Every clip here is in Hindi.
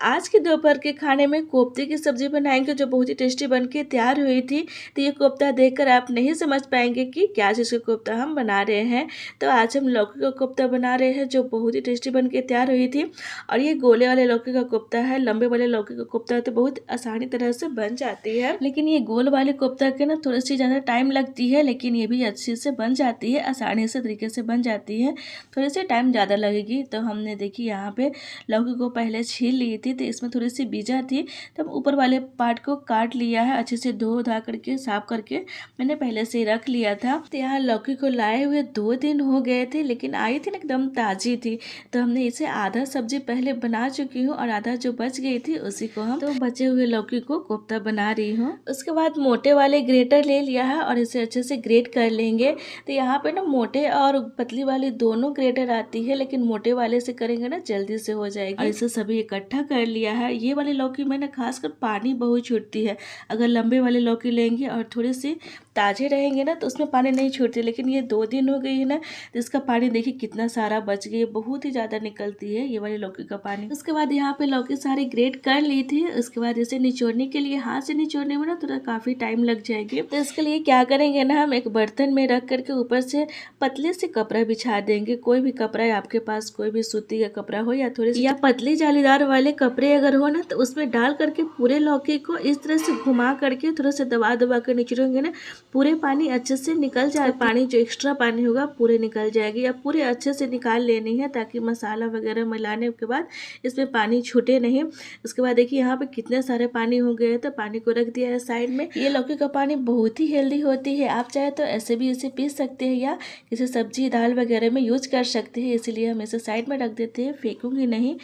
आज के दोपहर के खाने में कोफ्ते की सब्जी बनाएंगे जो बहुत ही टेस्टी बन के तैयार हुई थी। तो ये कोफ्ता देखकर आप नहीं समझ पाएंगे कि क्या चीज़ का कोफ्ता हम बना रहे हैं। तो आज हम लौकी का कोफ्ता बना रहे हैं जो बहुत ही टेस्टी बन के तैयार हुई थी। और ये गोले वाले लौकी का कोफ्ता है, लंबे वाले लौकी का कोफ्ता है तो बहुत आसानी तरह से बन जाती है। लेकिन ये गोल वाले कोफ्ता के ना थोड़ी सी ज़्यादा टाइम लगती है, लेकिन ये भी अच्छे से बन जाती है, आसानी से तरीके से बन जाती है। थोड़ी सी टाइम ज़्यादा लगेगी। तो हमने देखी यहाँ पे लौकी को पहले छील ली थी, तो इसमें थोड़ी सी बीजा थी, तब ऊपर वाले पार्ट को काट लिया है। अच्छे से धो धा करके साफ करके मैंने पहले से ही रख लिया था। तो यहाँ लौकी को लाए हुए 2 दिन हो गए थे, लेकिन आई थी ना एकदम ताजी थी। तो हमने इसे आधा सब्जी पहले बना चुकी हूँ और आधा जो बच गई थी उसी को हम तो बचे हुए लौकी को कोफ्ता बना रही हूँ। उसके बाद मोटे वाले ग्रेटर ले लिया है और इसे अच्छे से ग्रेट कर लेंगे। तो यहाँ पे ना मोटे और पतली वाली दोनों ग्रेटर आती है, लेकिन मोटे वाले से करेंगे ना जल्दी से हो जाएगी। और इसे सभी इकट्ठा कर लिया है। ये वाली लौकी में ना खासकर पानी बहुत छूटती है। अगर लंबे वाले लौकी लेंगे और थोड़ी सी ताजे रहेंगे ना तो उसमें पानी नहीं छूटती, लेकिन ये 2 दिन हो गई है ना तो इसका पानी देखिए कितना सारा बच गया, बहुत ही ज़्यादा निकलती है ये वाली लौकी का पानी। उसके बाद यहाँ पे लौकी सारी ग्रेट कर ली थी। उसके बाद इसे निचोड़ने के लिए हाथ से निचोड़ने में ना थोड़ा काफ़ी टाइम लग जाएगी। तो इसके लिए क्या करेंगे ना, हम एक बर्तन में रख करके ऊपर से पतले से कपड़ा बिछा देंगे। कोई भी कपड़ा है आपके पास, कोई भी सूती का कपड़ा हो या थोड़ी या पतली जालीदार वाले कपड़े अगर हो ना, तो उसमें डाल करके पूरे लौकी को इस तरह से घुमा करके थोड़ा सा दबा दबा कर निचोड़ेंगे ना, पूरे पानी अच्छे से निकल जाए। पानी जो एक्स्ट्रा पानी होगा पूरे निकल जाएगी। या पूरे अच्छे से निकाल लेनी है ताकि मसाला वगैरह मिलाने के बाद इसमें पानी छूटे नहीं। उसके बाद देखिए यहाँ पे कितने सारे पानी हो गए, तो पानी को रख दिया है साइड में। ये लौकी का पानी बहुत ही हेल्दी होती है, आप चाहे तो ऐसे भी इसे पी सकते हैं या किसी सब्जी दाल वगैरह में यूज कर सकते हैं। इसलिए हम इसे साइड में रख देते हैं, फेंकूंगी नहीं,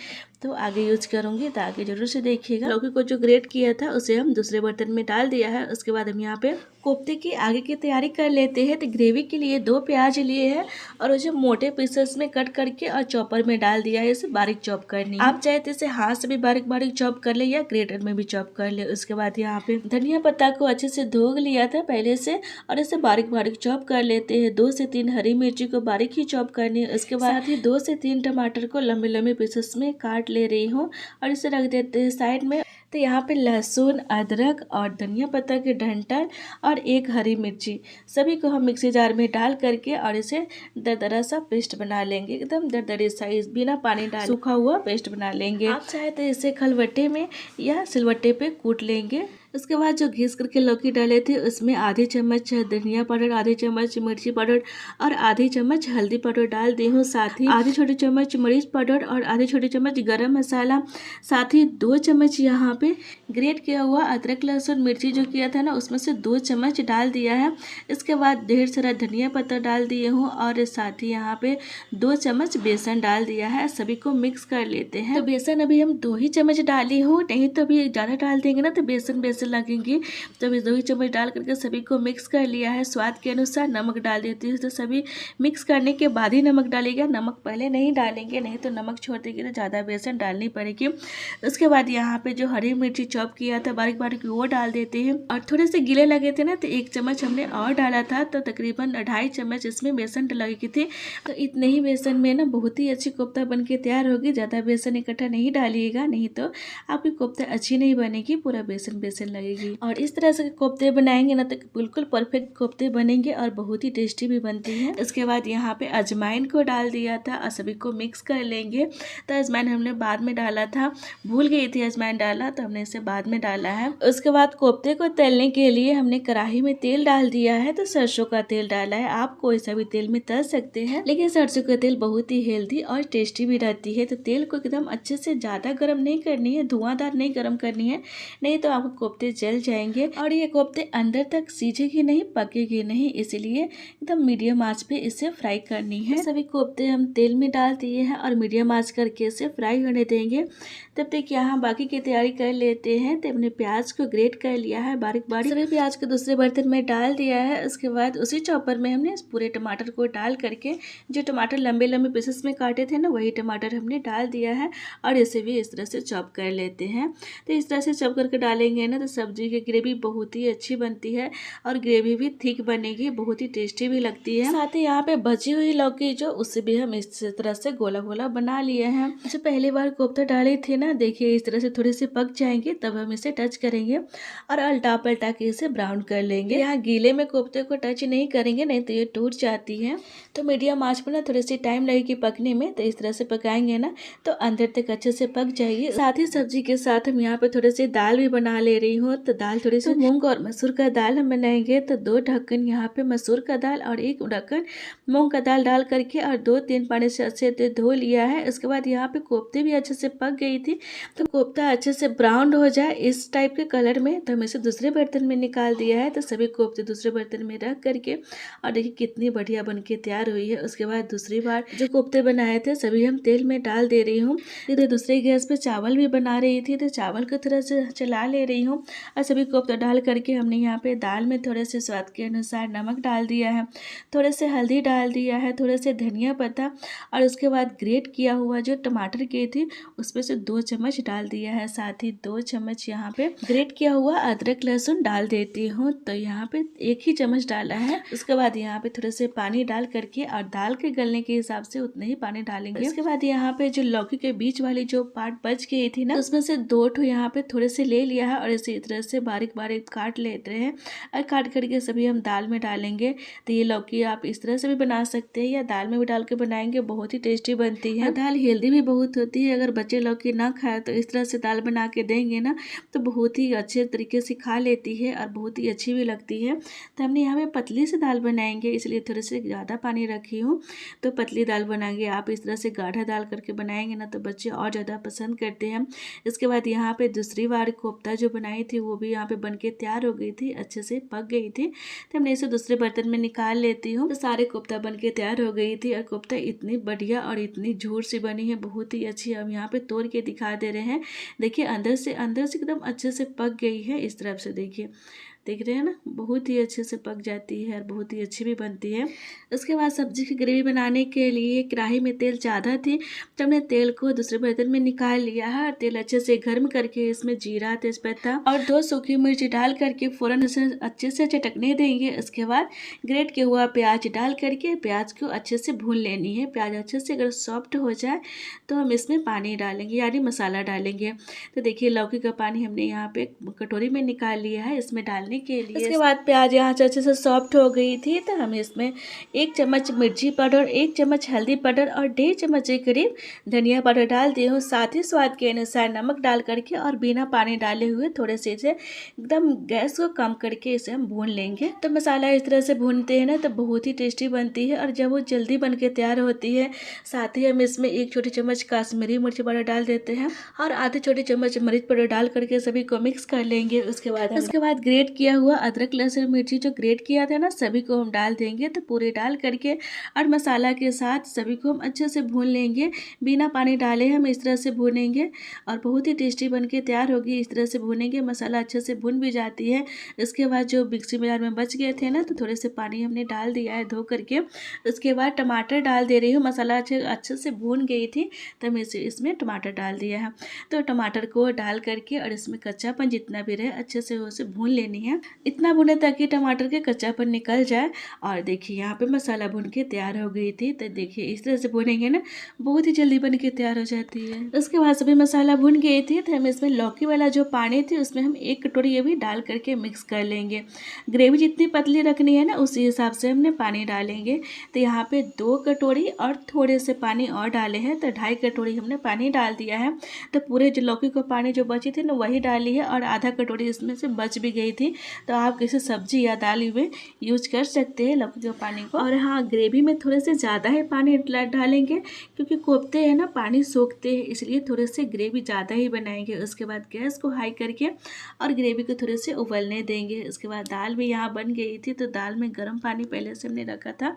तो आगे यूज करूंगी, तो आगे जरूर से देखिएगा। लौकी को जो ग्रेट किया था उसे हम दूसरे बर्तन में डाल दिया है। उसके बाद हम यहाँ पे कोफ्ते की आगे की तैयारी कर लेते हैं। तो ग्रेवी के लिए 2 प्याज लिए हैं और उसे मोटे पीसेस में कट करके और चॉपर में डाल दिया है। इसे बारीक चॉप करनी है। आप चाहे तो इसे हाथ से भी बारीक बारीक चॉप कर ले या ग्रेटर में भी चॉप कर ले। उसके बाद यहाँ पे धनिया पत्ता को अच्छे से धो लिया था पहले से और इसे बारीक बारीक चॉप कर लेते हैं। 2 से 3 हरी मिर्ची को बारीक ही चॉप करनी है। उसके बाद ही 2 से 3 टमाटर को लंबे लंबे पीसेस में काट ले रही हूँ और इसे रख देते हैं साइड में। तो यहाँ पे लहसुन, अदरक और धनिया पत्ता के डंठल और 1 हरी मिर्ची सभी को हम मिक्सी जार में डाल करके और इसे दरदरा सा पेस्ट बना लेंगे। एकदम दरदरे साइज बिना पानी डाले सूखा हुआ पेस्ट बना लेंगे। आप चाहे तो इसे खलबट्टे में या सिलबट्टे पे कूट लेंगे। उसके बाद जो घिस करके लौकी डाले थे उसमें आधे चम्मच धनिया पाउडर, आधे चम्मच मिर्ची पाउडर और आधे चम्मच हल्दी पाउडर डाल दी हूँ। साथ ही आधे छोटे चम्मच मिर्च पाउडर और आधे छोटे चम्मच गरम मसाला, साथ ही 2 चम्मच यहाँ पे ग्रेट किया हुआ अदरक लहसुन मिर्ची जो किया था ना उसमें से 2 चम्मच डाल दिया है। इसके बाद ढेर सारा धनिया पत्ता डाल दिए हूँ और साथ ही यहाँ पे 2 चम्मच बेसन डाल दिया है। सभी को मिक्स कर लेते हैं। तो बेसन अभी हम 2 ही चम्मच डाली हूँ, नहीं तो अभी ज़्यादा डाल देंगे ना तो बेसन लगेंगी। तो अभी 2 ही चम्मच डाल करके सभी को मिक्स कर लिया है। स्वाद के अनुसार नमक डाल देती हूँ। तो सभी मिक्स करने के बाद ही नमक डालिएगा, नमक पहले नहीं डालेंगे, नहीं तो नमक छोड़ देंगे तो ज़्यादा बेसन डालनी पड़ेगी। उसके बाद यहाँ पे जो हरी मिर्ची चॉप किया था बारीक बारीक वो डाल देते हैं और थोड़े से गीले लगे थे ना तो 1 चम्मच हमने और डाला था। तो तकरीबन 2.5 चम्मच इसमें बेसन लगेगी थी। तो इतने ही बेसन में ना बहुत ही अच्छी कोफ्ता बन के तैयार होगी। ज़्यादा बेसन इकट्ठा नहीं डालिएगा, नहीं तो आपकी कोफ्ता अच्छी नहीं बनेगी, पूरा बेसन लगेगी। और इस तरह से कोफ्ते बनाएंगे ना तो बिल्कुल परफेक्ट कोफ्ते बनेंगे और बहुत ही टेस्टी भी बनती है। इसके बाद यहाँ पे अजवाइन को डाल दिया था और सभी को मिक्स कर लेंगे। तो अजवाइन हमने बाद में डाला था, भूल गई थी अजवाइन डाला, तो हमने इसे बाद में डाला है। उसके बाद कोफ्ते को तलने के लिए हमने कढ़ाई में तेल डाल दिया है। तो सरसों का तेल डाला है, आप कोई सा भी तेल में तल सकते हैं, लेकिन सरसों का तेल बहुत ही हेल्दी और टेस्टी भी रहती है। तो तेल को एकदम अच्छे से ज़्यादा गर्म नहीं करनी है, धुआंधार नहीं गर्म करनी है, नहीं तो आपको कोफ्ते जल जाएंगे और ये कोफ्ते अंदर तक सीझेगी नहीं, पकेगी नहीं, इसलिए एकदम मीडियम आंच पे इसे फ्राई करनी है। सभी कोफ्ते हम तेल में डाल दिए हैं और मीडियम आंच करके इसे फ्राई होने देंगे। तब तक यहाँ बाकी की तैयारी कर लेते हैं। तो हमने प्याज को ग्रेट कर लिया है बारीक बारीक, सभी प्याज को दूसरे बर्तन में डाल दिया है। उसके बाद उसी चॉपर में हमने पूरे टमाटर को डाल करके, जो टमाटर लंबे लंबे पीसेस में काटे थे ना वही टमाटर हमने डाल दिया है और इसे भी इस तरह से चॉप कर लेते हैं। तो इस तरह से चॉप करके डालेंगे ना तो सब्जी की ग्रेवी बहुत ही अच्छी बनती है और ग्रेवी भी थिक बनेगी, बहुत ही टेस्टी भी लगती है। साथ ही यहाँ पे बची हुई लौकी जो उससे भी हम इस तरह से गोला गोला बना लिए हैं। जो पहली बार कोफ्ता डाले थे ना, देखिए इस तरह से थोड़े से पक जाएंगे तब हम इसे टच करेंगे और अल्टा पलटा के इसे ब्राउन कर लेंगे। यहाँ गीले में कोफ्ते को टच नहीं करेंगे, नहीं तो ये टूट जाती है। तो मीडियम आंच पर ना थोड़ी सी टाइम लगेगी पकने में, तो इस तरह से पकाएंगे ना तो अंदर तक अच्छे से पक जाएगी। साथ ही सब्जी के साथ हम यहाँ पे थोड़े से दाल भी बना ले रही हूँ। तो दाल थोड़ी सी मूंग और मसूर का दाल हम बनाएंगे। तो 2 ढक्कन यहाँ पे मसूर का दाल और 1 ढक्कन मूंग का दाल डाल करके और 2-3 पानी से अच्छे से धो लिया है। उसके बाद यहाँ पे कोफ्ते भी अच्छे से पक गई थी। तो कोफ्ता अच्छे से ब्राउन हो जाए इस टाइप के कलर में, तो हम इसे दूसरे बर्तन में निकाल दिया है। तो सभी कोफ्ते दूसरे बर्तन में रख करके और देखिए कितनी बढ़िया बन के तैयार हुई है। उसके बाद दूसरी बार जो कोफ्ते बनाए थे सभी हम तेल में डाल दे रही हूँ। इधर दूसरे गैस पे चावल भी बना रही थी, तो चावल को थोड़ा से चला ले रही हूँ और सभी कोफ्ता डाल करके हमने यहाँ पे दाल में थोड़े से स्वाद के अनुसार नमक डाल दिया है, थोड़े से हल्दी डाल दिया है, थोड़े से धनिया पत्ता और उसके बाद ग्रेट किया हुआ जो टमाटर की थी उसमें से 2 चम्मच डाल दिया है। साथ ही 2 चम्मच यहाँ पे ग्रेट किया हुआ अदरक लहसुन डाल देती हूँ। तो यहाँ पे 1 ही चम्मच डाला है। उसके बाद यहाँ पे थोड़े से पानी डाल करके और दाल के गलने के हिसाब से उतने ही पानी डालेंगे। इसके बाद यहाँ पे जो लौकी के बीच वाली जो पार्ट बच गई थी ना, उसमें से 2 ठो यहाँ पे थोड़े से ले लिया है और इसी तरह से बारीक बारीक काट लेते हैं और काट करके सभी हम दाल में डालेंगे। तो ये लौकी आप इस तरह से भी बना सकते हैं या दाल में भी डाल के बनाएंगे, बहुत ही टेस्टी बनती है। दाल हेल्दी भी बहुत होती है। अगर बच्चे लौकी ना खाए तो इस तरह से दाल बना के देंगे ना तो बहुत ही अच्छे तरीके से खा लेती है और बहुत ही अच्छी भी लगती है। तो हमने यहाँ पे पतली से दाल बनाएंगे, इसलिए थोड़े से ज़्यादा पानी रखी हूँ। तो पतली दाल बनाएंगे, आप इस तरह से गाढ़ा दाल करके बनाएंगे ना तो बच्चे और ज़्यादा पसंद करते हैं। इसके बाद यहाँ पे दूसरी बार कोफ्ता जो बनाई थी वो भी यहाँ पे बन के तैयार हो गई थी, अच्छे से पक गई थी। तो हमने इसे दूसरे बर्तन में निकाल लेती हूँ। तो सारे कोफ्ता बन के तैयार हो गई थी और कोफ्ता इतनी बढ़िया और इतनी झूर सी बनी है, बहुत ही अच्छी। हम यहाँ पे तोड़ के दिखा दे रहे हैं, देखिए अंदर से एकदम अच्छे से पक गई है। इस तरफ से देखिए, देख रहे हैं ना, बहुत ही अच्छे से पक जाती है और बहुत ही अच्छी भी बनती है। उसके बाद सब्जी की ग्रेवी बनाने के लिए कढ़ाई में तेल ज़्यादा थी तो हमने तेल को दूसरे बर्तन में निकाल लिया है और तेल अच्छे से गर्म करके इसमें जीरा, तेजपत्ता और 2 सूखी मिर्च डाल करके फ़ौरन इसे अच्छे से चटकने देंगे। उसके बाद ग्रेट किया हुआ प्याज डाल करके प्याज को अच्छे से भून लेनी है। प्याज अच्छे से अगर सॉफ्ट हो जाए तो हम इसमें पानी डालेंगे, यानी मसाला डालेंगे। तो देखिए लौकी का पानी हमने यहाँ पे कटोरी में निकाल लिया है इसमें डालने के लिए। इसके बाद प्याज यहाँ अच्छे से सॉफ्ट हो गई थी तो हम इसमें 1 चम्मच मिर्ची पाउडर, 1 चम्मच हल्दी पाउडर और 1.5 चम्मच के करीब धनिया पाउडर डाल दी हूँ। साथ ही स्वाद के अनुसार नमक डाल करके और बिना पानी डाले हुए थोड़े से इसे एकदम गैस को कम करके इसे हम भून लेंगे। तो मसाला इस तरह से भूनते हैं ना तो बहुत ही टेस्टी बनती है और जब वो जल्दी बन के तैयार होती है। साथ ही हम इसमें 1 छोटी चम्मच कश्मीरी मिर्च पाउडर डाल देते हैं और आधे छोटी चम्मच मिर्च पाउडर डाल करके सभी को मिक्स कर लेंगे। उसके बाद ग्रेट किया हुआ अदरक लहसुन मिर्ची जो ग्रेट किया था ना सभी को हम डाल देंगे। तो पूरे डाल करके और मसाला के साथ सभी को हम अच्छे से भून लेंगे, बिना पानी डाले हम इस तरह से भूनेंगे और बहुत ही टेस्टी बन के तैयार होगी। इस तरह से भूनेंगे, मसाला अच्छे से भून भी जाती है। इसके बाद जो मिक्सी जार में बच गए थे ना तो थोड़े से पानी हमने डाल दिया है धो करके। उसके बाद टमाटर डाल दे रही हूँ, मसाला अच्छे से भून गई थी तो हम इसमें टमाटर डाल दिया है। तो टमाटर को डाल करके और इसमें कच्चापन जितना भी रहे अच्छे से उसे भून लेनी है, इतना भुने ताकि टमाटर के कच्चापन निकल जाए। और देखिए यहाँ पे मसाला भून के तैयार हो गई थी। तो देखिए इस तरह से भुनेंगे ना बहुत ही जल्दी बन के तैयार हो जाती है। उसके बाद सभी मसाला भुन गई थी तो हम इसमें लौकी वाला जो पानी थी उसमें हम 1 कटोरी ये भी डाल करके मिक्स कर लेंगे। ग्रेवी जितनी पतली रखनी है ना उसी हिसाब से हमने पानी डालेंगे। तो यहाँ पे 2 कटोरी और थोड़े से पानी और डाले हैं तो 2.5 कटोरी हमने पानी डाल दिया है। तो पूरे जो लौकी को पानी जो बची थी ना वही डाली है और आधा कटोरी इसमें से बच भी गई थी। तो आप किसी सब्जी या दाल में यूज कर सकते हैं लौकी के पानी को। और हाँ, ग्रेवी में थोड़े से ज़्यादा ही पानी डालेंगे क्योंकि कोफ्ते हैं ना पानी सोखते हैं, इसलिए थोड़े से ग्रेवी ज़्यादा ही बनाएंगे। उसके बाद गैस को हाई करके और ग्रेवी को थोड़े से उबलने देंगे। उसके बाद दाल भी यहाँ बन गई थी तो दाल में गर्म पानी पहले से हमने रखा था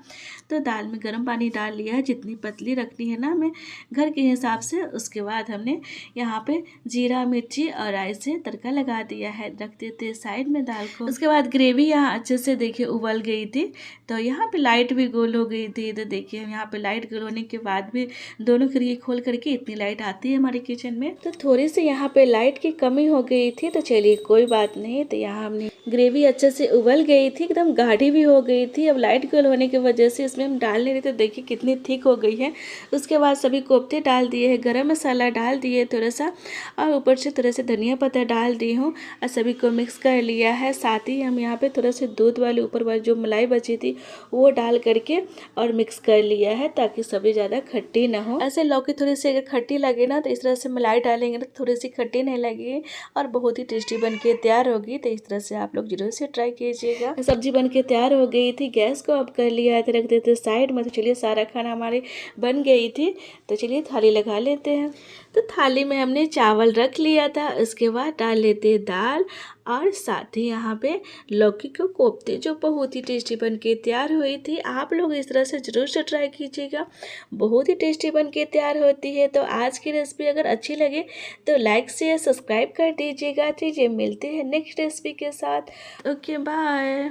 तो दाल में गर्म पानी डाल लिया है, जितनी पतली रखनी है ना हमें घर के हिसाब से। उसके बाद हमने यहाँ पे जीरा, मिर्ची और राई से तड़का लगा दिया है, रख देते साइड में। दाल को। उसके बाद ग्रेवी यहाँ अच्छे से देखिए उबल गई थी, तो यहाँ पे लाइट भी गोल हो गई थी। तो देखिए यहाँ पे लाइट गोल होने के बाद भी दोनों खिड़की खोल करके इतनी लाइट आती है हमारे किचन में। तो थोड़ी सी यहाँ पे लाइट की कमी हो गई थी, तो चलिए कोई बात नहीं। तो यहाँ हमने ग्रेवी अच्छे से उबल गई थी, एकदम गाढ़ी भी हो गई थी। अब लाइट गोल होने की वजह से इसमें हम डाल नहीं रहे, तो देखिए कितनी थिक हो गई है। उसके बाद सभी कोफ्ते डाल दिए हैं, गरम मसाला डाल दिए थोड़ा सा, और ऊपर से थोड़ा सा धनिया पत्ता डाल दी हूँ और सभी को मिक्स कर लिया है। साथ ही हम यहाँ पे थोड़ा सा दूध वाले ऊपर वाली जो मलाई बची थी वो डाल करके और मिक्स कर लिया है, ताकि सब्जी ज़्यादा खट्टी ना हो। ऐसे लौकी थोड़ी सी अगर खट्टी लगे ना, तो इस तरह से मलाई डालेंगे ना, थोड़ी सी खट्टी नहीं लगेगी और बहुत ही टेस्टी बन के तैयार होगी। तो इस तरह से आप लोग जरूर से ट्राई कीजिएगा। सब्जी बन के तैयार हो गई थी, गैस को ऑफ कर लिया है, रख देते साइड में। तो चलिए सारा खाना हमारी बन गई थी, तो चलिए थाली लगा लेते हैं। तो थाली में हमने चावल रख लिया था, उसके बाद डाल लेते दाल और साथ ही यहाँ पे लौकी के कोफ्ते, जो बहुत ही टेस्टी बन के तैयार हुई थी। आप लोग इस तरह से ज़रूर से ट्राई कीजिएगा, बहुत ही टेस्टी बन के तैयार होती है। तो आज की रेसिपी अगर अच्छी लगे तो लाइक शेयर सब्सक्राइब कर दीजिएगा। चलिए मिलते हैं नेक्स्ट रेसिपी के साथ। Okay bye.